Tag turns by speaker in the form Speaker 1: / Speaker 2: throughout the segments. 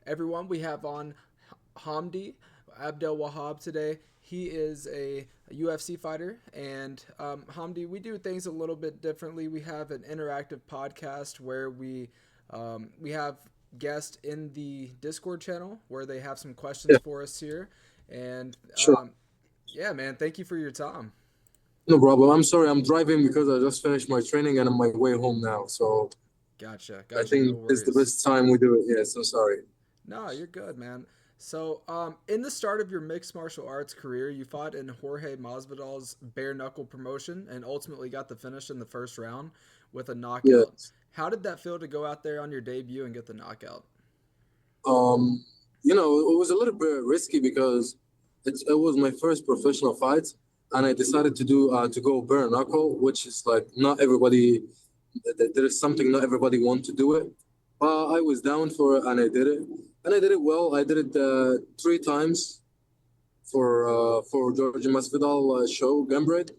Speaker 1: everyone. We have on Hamdy Abdelwahab today. He is a UFC fighter, and Hamdi, we do things a little bit differently. We have an interactive podcast where we have guests in the Discord channel where they have some questions
Speaker 2: Yeah,
Speaker 1: for us here, and
Speaker 2: sure.
Speaker 1: yeah, man, thank you for your time.
Speaker 2: No problem. I'm sorry, I'm driving because I just finished my training and I'm on my way home now. So
Speaker 1: Gotcha,
Speaker 2: I
Speaker 1: gotcha. No
Speaker 2: think this is the
Speaker 1: worries.
Speaker 2: best time we do it. Yes, I'm sorry.
Speaker 1: No, you're good, man. So, in the start of your mixed martial arts career, you fought in Jorge Masvidal's bare knuckle promotion and ultimately got the finish in the first round with a knockout.
Speaker 2: Yes.
Speaker 1: How did that feel to go out there on your debut and get the knockout?
Speaker 2: Um, it was a little bit risky because it was my first professional fight, and I decided to go bare knuckle, which is like not everybody. There is something not everybody want to do it, but I was down for it and I did it, and I did it well. I did it three times for George Masvidal show Gambit,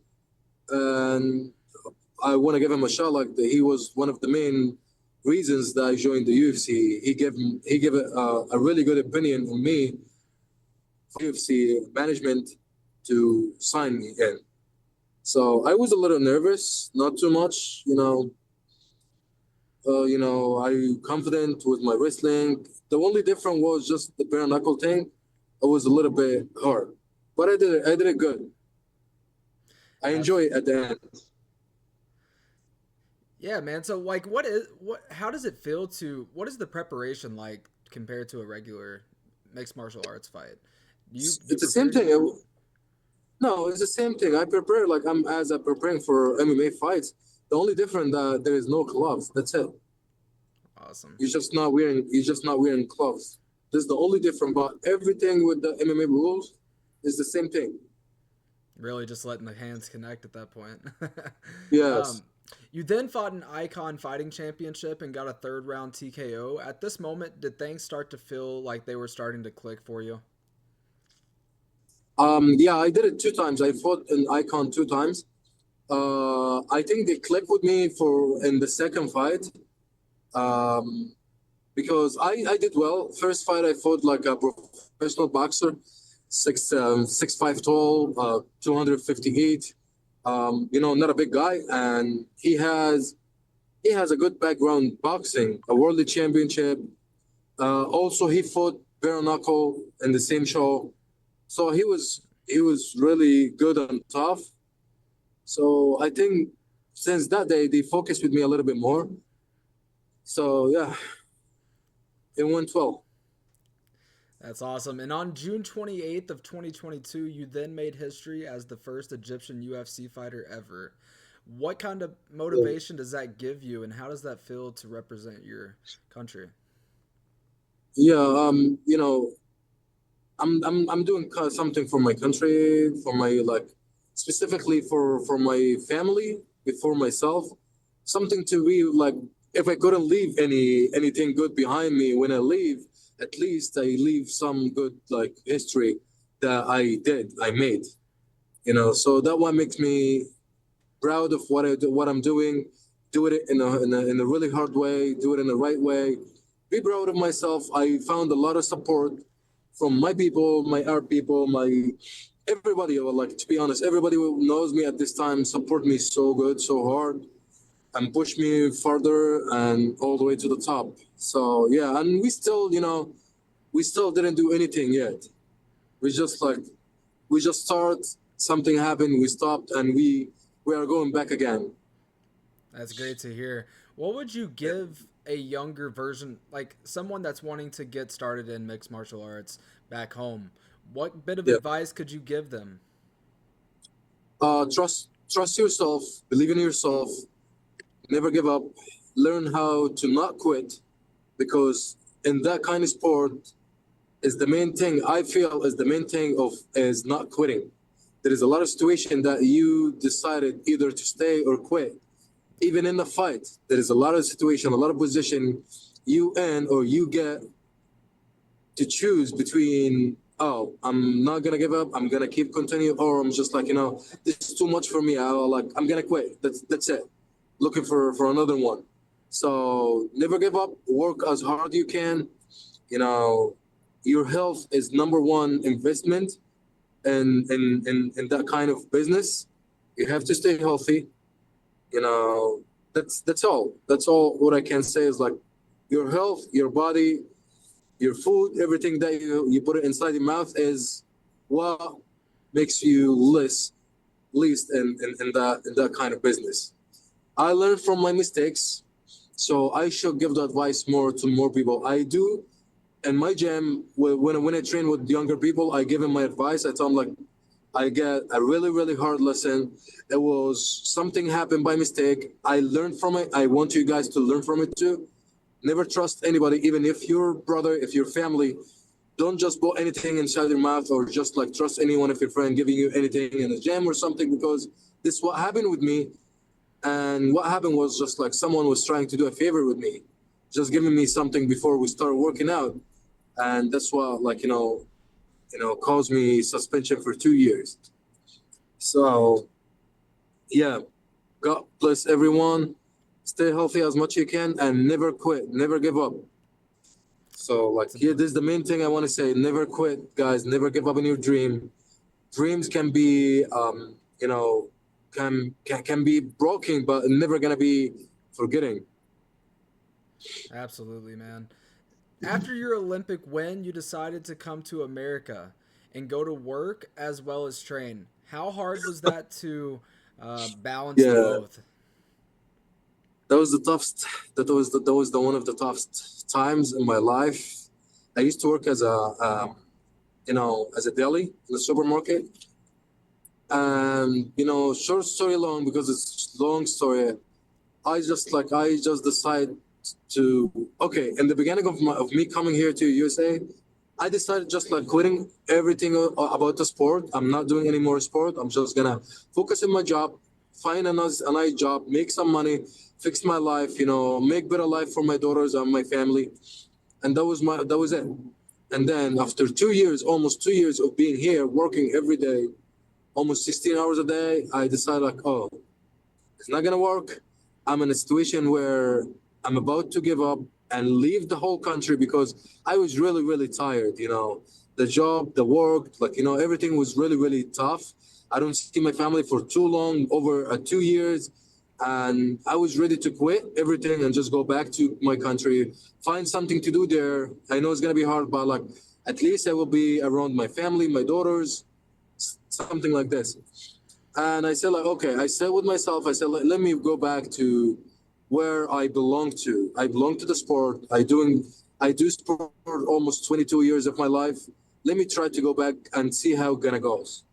Speaker 2: and I want to give him a shot. Like he was one of the main reasons that I joined the UFC. He gave a really good opinion on me for UFC management to sign me in. So I was a little nervous, not too much. I confident with my wrestling. The only difference was just the bare knuckle thing. It was a little bit hard, but I did it. I did it good. I
Speaker 1: That's
Speaker 2: enjoy it at the end.
Speaker 1: yeah, man. So, like, what is what? How does it feel to? What is the preparation like compared to a regular mixed martial arts fight? Do you
Speaker 2: It's the same
Speaker 1: prepare?
Speaker 2: thing. No, it's the same thing. I prepare like I'm preparing for MMA fights. The only difference that there is no gloves. That's it.
Speaker 1: Awesome.
Speaker 2: You're just not wearing gloves. That's the only difference. But everything with the MMA rules is the same thing.
Speaker 1: Really just letting the hands connect at that point.
Speaker 2: Yes.
Speaker 1: um, you then fought an Icon Fighting Championship and got a third round TKO. At this moment, did things start to feel like they were starting to click for you?
Speaker 2: Yeah, I did it two times. I fought an icon two times. I think they clicked with me for in the second fight. Um, because I did well. First fight I fought like a professional boxer, 6'5" tall, 258. Not a big guy, and he has a good background boxing, a world championship. Also, he fought bare knuckle in the same show, so he was really good and tough. So I think since that day they focused with me a little bit more. So yeah, it went well.
Speaker 1: That's awesome. And on June 28th of 2022, you then made history as the first Egyptian UFC fighter ever. What kind of
Speaker 2: Yeah.
Speaker 1: motivation does that give you and how does that feel to represent your country?
Speaker 2: Yeah, I'm doing something for my country, for my like specifically for my family before myself. Something to be like if I couldn't leave anything good behind me when I leave, at least I leave some good like history that I made. So that one makes me proud of what I'm doing. Do it in a really hard way. Do it in the right way. Be proud of myself. I found a lot of support from my people, my art people, my everybody. Like to be honest, everybody who knows me at this time support me so good, so hard, and push me further and all the way to the top. So yeah, and we still didn't do anything yet. We just like we just start. Something happened. We stopped, and we are going back again.
Speaker 1: That's great to hear. What would you give a younger version, like someone that's wanting to get started in mixed martial arts back home? What bit of
Speaker 2: Yeah.
Speaker 1: advice could you give them?
Speaker 2: Trust yourself. Believe in yourself. Never give up. Learn how to not quit, because in that kind of sport is the main thing. I feel is the main thing of is not quitting. There is a lot of situation that you decided either to stay or quit. Even in the fight, there is a lot of situation, a lot of position you in or you get to choose between, oh, I'm not gonna give up, I'm gonna keep continue, or I'm just like, this is too much for me. I'm gonna quit. That's it. Looking for another one. So never give up, work as hard you can, You know, your health is number one investment in that kind of business. You have to stay healthy. You know, that's all. That's all what I can say is like your health, your body, your food, everything that you put it inside your mouth is what makes you least in that kind of business. I learned from my mistakes, so I should give the advice more to more people. I do in my gym when I train with younger people, I give them my advice. I tell them like I get a really hard lesson. It was something happened by mistake. I learned from it. I want you guys to learn from it too. Never trust anybody, even if your brother, if your family. Don't just put anything inside your mouth or just like trust anyone if your friend giving you anything in the gym or something because this is what happened with me. And what happened was just like someone was trying to do a favor with me, just giving me something before we start working out. And that's what like, caused me suspension for 2 years. So yeah, God bless everyone. Stay healthy as much as you can and never quit, never give up. So like
Speaker 1: It's
Speaker 2: here,
Speaker 1: important.
Speaker 2: this is the main thing I want to say. Never quit, guys. Never give up on your dream. Dreams can be, can be broken, but never gonna be forgetting.
Speaker 1: Absolutely, man. After your Olympic win, you decided to come to America and go to work as well as train. How hard was that to balance the
Speaker 2: Yeah,
Speaker 1: both?
Speaker 2: that was the toughest. That was the one of the toughest times in my life. I used to work as as a deli in the supermarket, and short story long because it's long story. I just decide to okay. In the beginning of me coming here to USA, I decided just like quitting everything about the sport. I'm not doing any more sport. I'm just gonna focus on my job, find a nice job, make some money, fix my life. Make better life for my daughters and my family. And that was it. And then after 2 years, almost 2 years of being here, working every day, almost 16 hours a day, I decided like, oh, it's not gonna work. I'm in a situation where I'm about to give up and leave the whole country because I was really tired. The job, the work, like everything was really tough. I don't see my family for too long, over 2 years, and I was ready to quit everything and just go back to my country, find something to do there. I know it's gonna be hard, but like at least I will be around my family, my daughters, something like this. And I said like, okay, I said with myself, I said let me go back to where I belong to. I belong to the sport. I do sport almost 22 years of my life. Let me try to go back and see how it gonna goes.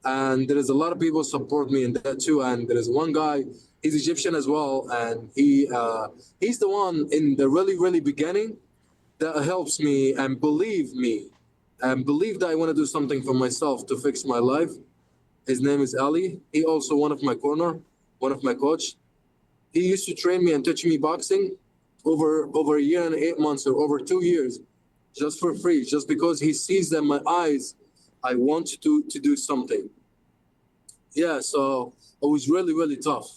Speaker 2: And there is a lot of people support me in that too. And there is one guy, he's Egyptian as well, and he's the one in the really beginning that helps me and believe that I want to do something for myself to fix my life. His name is Ali. He also one of my corner, one of my coach. He used to train me and teach me boxing over a year and 8 months or over 2 years, just for free, just because he sees that in my eyes, I want to do something. Yeah, so it was really tough.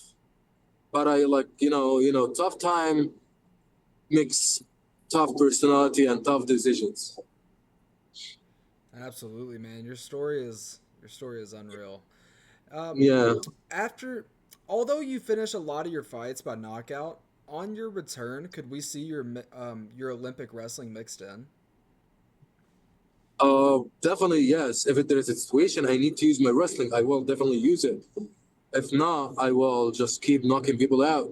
Speaker 2: But I like tough time makes tough personality and tough decisions.
Speaker 1: Absolutely, man. Your story is unreal. Um,
Speaker 2: Yeah.
Speaker 1: after, although you finish a lot of your fights by knockout, on your return, could we see your Olympic wrestling mixed in?
Speaker 2: Definitely yes. If there is a situation I need to use my wrestling, I will definitely use it. If not, I will just keep knocking people out.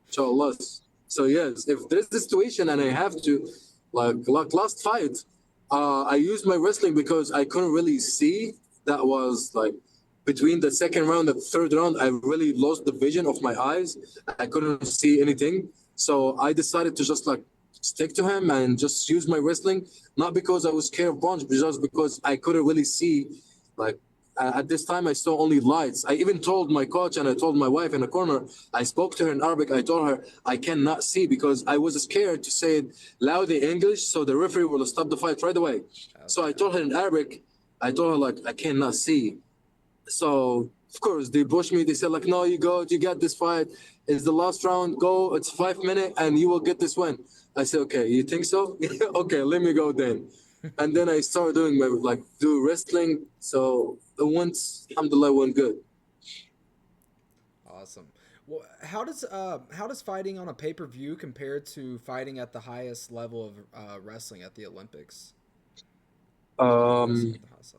Speaker 2: Inshallah. So yes, if there's a situation and I have to, like last fight, I used my wrestling because I couldn't really see. That was like between the second round and the third round, I really lost the vision of my eyes. I couldn't see anything. So I decided to just like stick to him and just use my wrestling, not because I was scared of punch, but just because I couldn't really see. Like at this time, I saw only lights. I even told my coach and I told my wife in the corner. I spoke to her in Arabic. I told her I cannot see because I was scared to say it loud in English, so the referee will stop the fight right away. So I
Speaker 1: Okay.
Speaker 2: told her in Arabic. I told her like I cannot see. So of course they pushed me. They said like, no, you go, you got this fight. It's the last round. Go. It's 5 minutes, and you will get this win. I said, okay. You think so? Okay, let me go then. And then I started doing my do wrestling. So the once, alhamdulillah, went good.
Speaker 1: Awesome. Well, how does fighting on a pay per view compare to fighting at the highest level of wrestling at the Olympics? Wrestling
Speaker 2: Um,
Speaker 1: at the highest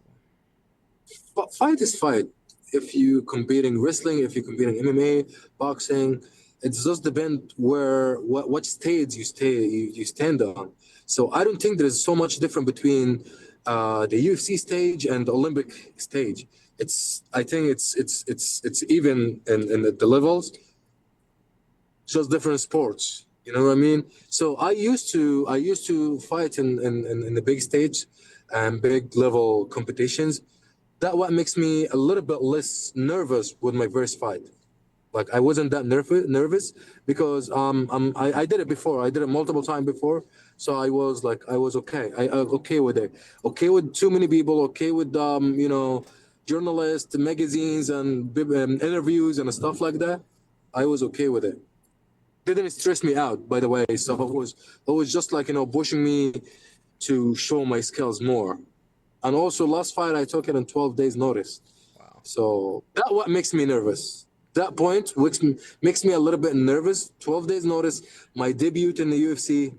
Speaker 1: level.
Speaker 2: fight is fight. If you competing wrestling, if you're competing MMA, boxing, it just depend what stage you stand on. So I don't think there's so much different between the UFC stage and the Olympic stage. I think it's even in the levels, just different sports. You know what I mean? So I used to fight in the big stage and big level competitions. That what makes me a little bit less nervous with my first fight. Like I wasn't that nervous because I did it before. I did it multiple times before, so I was okay. I okay with it. Okay with too many people. Okay with journalists, magazines, and interviews and stuff like that. I was okay with it. Didn't stress me out, by the way. So it was just pushing me to show my skills more. And also, last fight I took it in 12 days notice.
Speaker 1: Wow.
Speaker 2: So that what makes me nervous. That point which makes me a little bit nervous. 12 days notice, my debut in the UFC.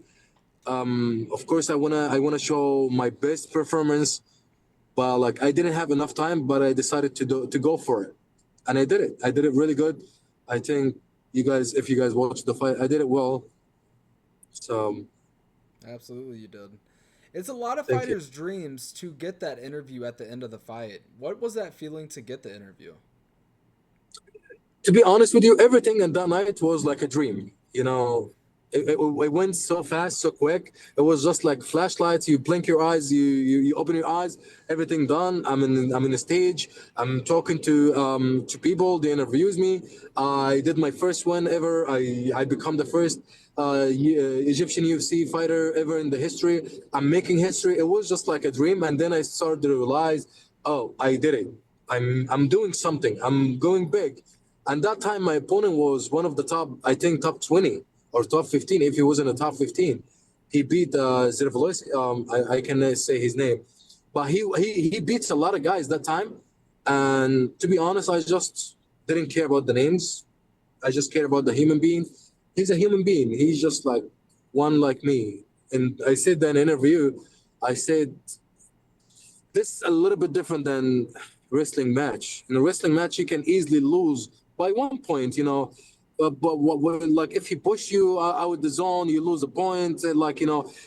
Speaker 2: Of course, I wanna show my best performance, but I didn't have enough time. But I decided to go for it, and I did it. I did it really good. I think if you guys watched the fight, I did it well. So
Speaker 1: Absolutely, you did. It's a lot of
Speaker 2: thank you.
Speaker 1: fighters' dreams to get that interview at the end of the fight. What was that feeling to get the interview?
Speaker 2: To be honest with you, everything in that night was like a dream. It went so fast, so quick. It was just like flashlights. You blink your eyes, you open your eyes, everything done. I'm in the stage. I'm talking to people. They interviews me. I did my first one ever. I become the first Egyptian UFC fighter ever in the history. I'm making history. It was just like a dream, and then I started to realize, oh, I did it. I'm doing something. I'm going big. And that time, my opponent was one of the top, I think, top 20 or top 15. If he was in the top 15, he beat Zervolosky. I can say his name, but he beats a lot of guys that time. And to be honest, I just didn't care about the names. I just care about the human being. He's a human being. He's just like one like me. And I said that in an interview, I said this is a little bit different than wrestling match. In a wrestling match, you can easily lose by 1 point, but like if he push you out the zone, you lose a point. And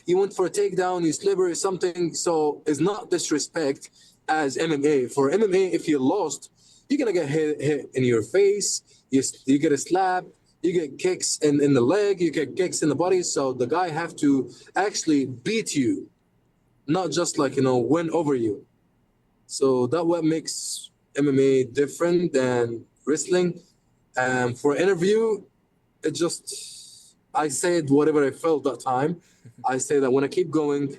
Speaker 2: you went for a takedown, you slip or something. So it's not disrespect as MMA. For MMA, if you lost, you're gonna get hit in your face. You get a slap. You get kicks in the leg. You get kicks in the body. So the guy have to actually beat you, not just win over you. So that what makes MMA different than wrestling. For interview, it just I said whatever I felt that time. I said I want to keep going.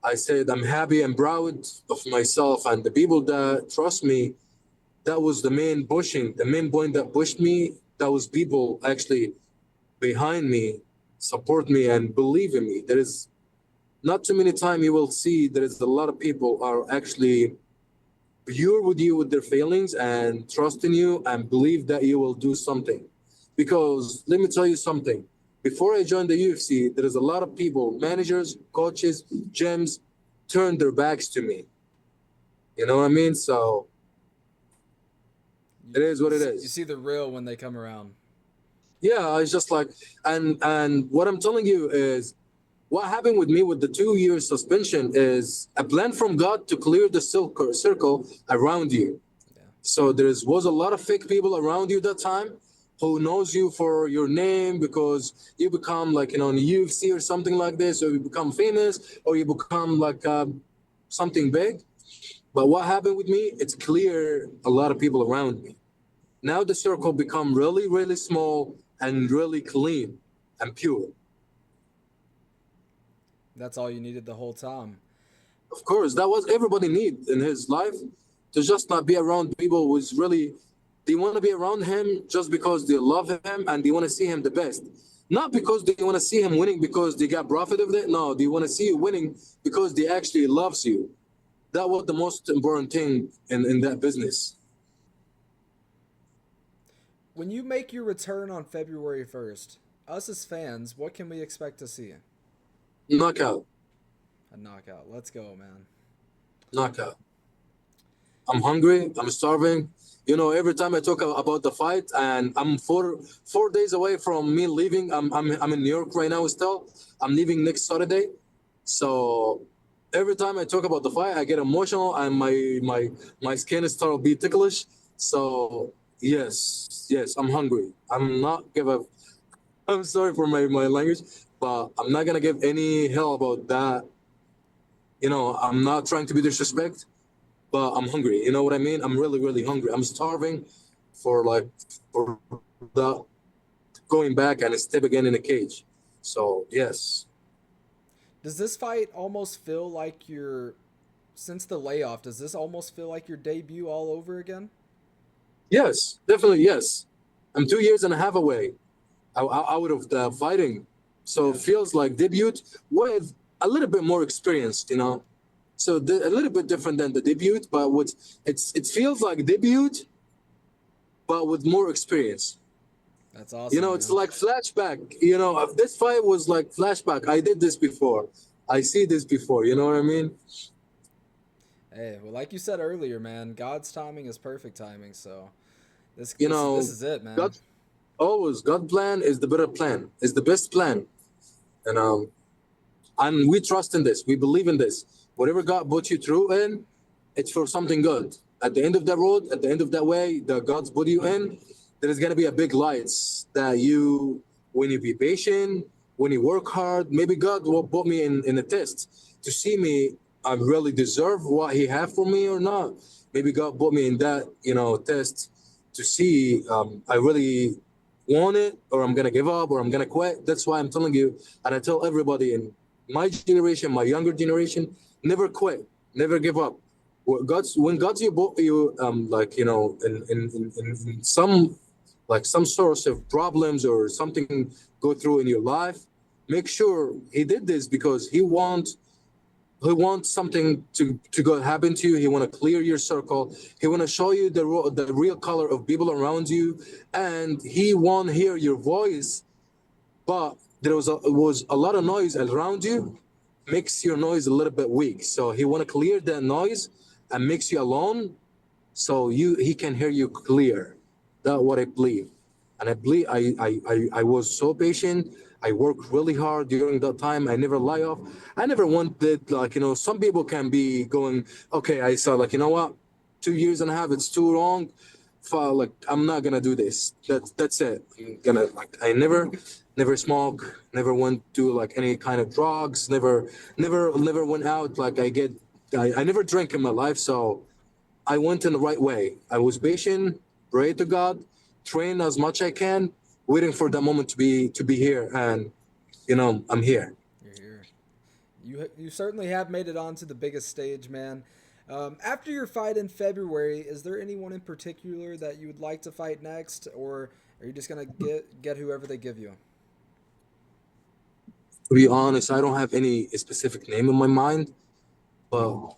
Speaker 2: I said I'm happy and proud of myself and the people that trust me. That was the main point that pushed me. That was people actually behind me, support me and believe in me. There is not too many time you will see there is a lot of people are actually pure with you with their feelings and trust in you and believe that you will do something. Because let me tell you something. Before I joined the UFC, there is a lot of people, managers, coaches, gyms, turned their backs to me. You know what I mean? So it is what it
Speaker 1: You
Speaker 2: is.
Speaker 1: see the real when they come around.
Speaker 2: Yeah, it's just like and what I'm telling you is what happened with me with the 2 year suspension is a plan from God to clear the circle around you.
Speaker 1: Yeah.
Speaker 2: So was a lot of fake people around you that time who knows you for your name because you become in the UFC or something like this, or you become famous, or you become something big. But what happened with me? It's clear a lot of people around me. Now the circle become really, really small and really clean and pure.
Speaker 1: That's all you needed the whole time.
Speaker 2: Of course, that was everybody need in his life to just not be around people who's really They want to be around him just because they love him and they want to see him the best. Not because they want to see him winning because they got profit of it. No, they want to see you winning because they actually loves you. That was the most important thing in that business.
Speaker 1: When you make your return on February 1st, us as fans, what can we expect to see?
Speaker 2: Knockout.
Speaker 1: A knockout. Let's go, man.
Speaker 2: Knockout. I'm hungry. I'm starving. You know, every time I talk about the fight, and I'm 4 days away from me leaving. I'm in New York right now still. I'm leaving next Saturday. So every time I talk about the fight, I get emotional and my skin is start to be ticklish. So yes, I'm hungry. I'm not give a. I'm sorry for my language, but I'm not gonna give any hell about that. You know, I'm not trying to be disrespect, but I'm hungry. You know what I mean? I'm really hungry. I'm starving for like for the going back and step again in a cage. So yes,
Speaker 1: Does this fight almost feel like since the layoff, does this almost feel like your debut all over again?
Speaker 2: yes, definitely yes. I'm 2 years and a half away out of the fighting, so it
Speaker 1: Yeah,
Speaker 2: feels like debut with a little bit more experience. You know, so a little bit different than the debut, but with it feels like debut, but with more experience.
Speaker 1: that's
Speaker 2: You
Speaker 1: awesome,
Speaker 2: know, it's
Speaker 1: man.
Speaker 2: like flashback. You know, this fight was like flashback. I did this before. I see this before. You know what I mean?
Speaker 1: Hey, well, like you said earlier, man, God's timing is perfect timing. So this
Speaker 2: You
Speaker 1: this is this
Speaker 2: know,
Speaker 1: is it, man.
Speaker 2: God always God plan is the better plan. Is the best plan. And and we trust in this. We believe in this. Whatever God put you through in, it's for something good. At the end of that road, at the end of that way, that God's put you in, there is gonna be a big lights that you, when you be patient, when you work hard, maybe God will put me in a test to see me I really deserve what He have for me or not. Maybe God put me in that test to see I really want it or I'm gonna give up or I'm gonna quit. That's why I'm telling you, and I tell everybody in my generation, my younger generation, never quit, never give up. God's you like in some like some source of problems or something go through in your life, make sure He did this because He wants something to go happen to you. He want to clear your circle. He want to show you the real color of people around you, and He want to hear your voice. But there was a lot of noise around you, makes your noise a little bit weak. So He want to clear that noise and makes you alone, so He can hear you clear. That's what I believe, and I believe I was so patient. I worked really hard during that time. I never lie off. I never wanted like some people can be going, okay, I saw like what, 2 years and a half, it's too long. Like I'm not gonna do this. That's it. I'm gonna like I never smoke, never went to like any kind of drugs, never went out like I never drank in my life, so I went in the right way. I was patient, pray to God, train as much I can, waiting for that moment to be here, and I'm here.
Speaker 1: You're here. You certainly have made it onto the biggest stage, man. After your fight in February, is there anyone in particular that you would like to fight next, or are you just gonna get whoever they give you?
Speaker 2: To be honest, I don't have any specific name in my mind, but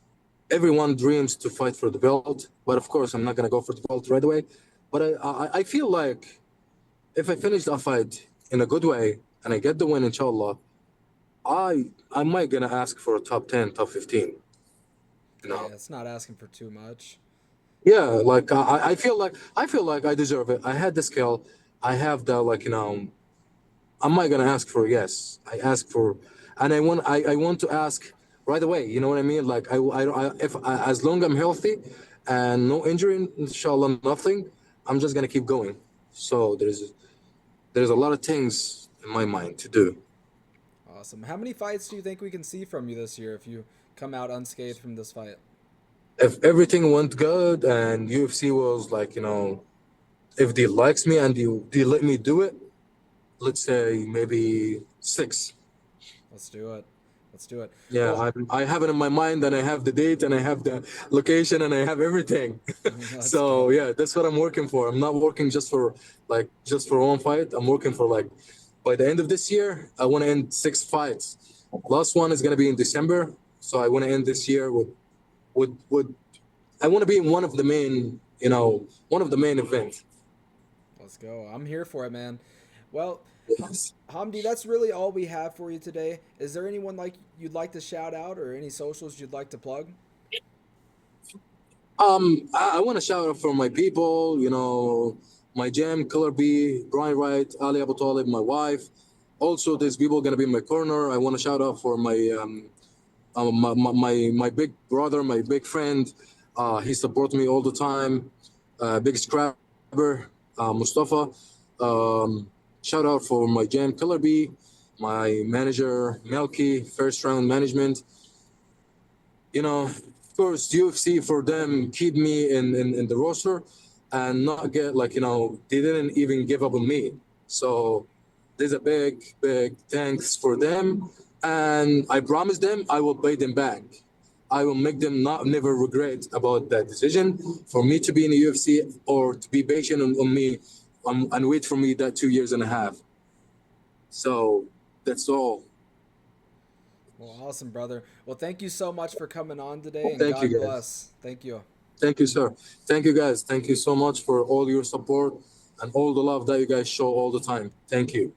Speaker 2: everyone dreams to fight for the belt. But of course, I'm not gonna go for the belt right away. But I feel like if I finish that fight in a good way and I get the win, inshallah, I might gonna ask for a top 10, top 15. You
Speaker 1: Hey,
Speaker 2: know,
Speaker 1: it's not asking for too much.
Speaker 2: yeah, like I feel like I deserve it. I had the skill. I have the I'm not gonna ask for yes. I ask for, and I want to ask right away. You know what I mean? Like if as long I'm healthy and no injury, inshallah, nothing. I'm just gonna keep going. So there's a lot of things in my mind to do.
Speaker 1: Awesome. How many fights do you think we can see from you this year if you come out unscathed from this fight?
Speaker 2: If everything went good and UFC was like if they likes me and they let me do it, let's say maybe six.
Speaker 1: Let's do it. Let's do it.
Speaker 2: Yeah,
Speaker 1: Well,
Speaker 2: I have it in my mind, and I have the date, and I have the location, and I have everything.
Speaker 1: let's
Speaker 2: So
Speaker 1: go.
Speaker 2: yeah, that's what I'm working for. I'm not working just for one fight. I'm working for like by the end of this year, I want to end 6 fights. Last one is gonna be in December, so I want to end this year with I want to be in one of the main, one of the main events.
Speaker 1: Let's go. I'm here for it, man. Well,
Speaker 2: Yes.
Speaker 1: Hamdi, that's really all we have for you today. Is there anyone like you'd like to shout out or any socials you'd like to plug?
Speaker 2: I want to shout out for my people, my gym, Killer B, Brian Wright, Ali Abu Talib, my wife. Also, there's people gonna be in my corner. I want to shout out for my big brother, my big friend. He supports me all the time. Big scrapper, Mustafa. Shout out for my gym, Killer B, my manager, Melky, first round management. Of course, UFC for them keep me in the roster and not get like, they didn't even give up on me. So there's a big, big thanks for them. And I promise them I will pay them back. I will make them not never regret about that decision for me to be in the UFC or to be patient on me and wait for me that 2 years and a half. So that's all.
Speaker 1: Well, awesome, brother. Well, thank you so much for coming on today, and
Speaker 2: Thank you
Speaker 1: God
Speaker 2: guys.
Speaker 1: bless. Thank you.
Speaker 2: Thank you, sir. Thank you, guys. Thank you so much for all your support and all the love that you guys show all the time. Thank you.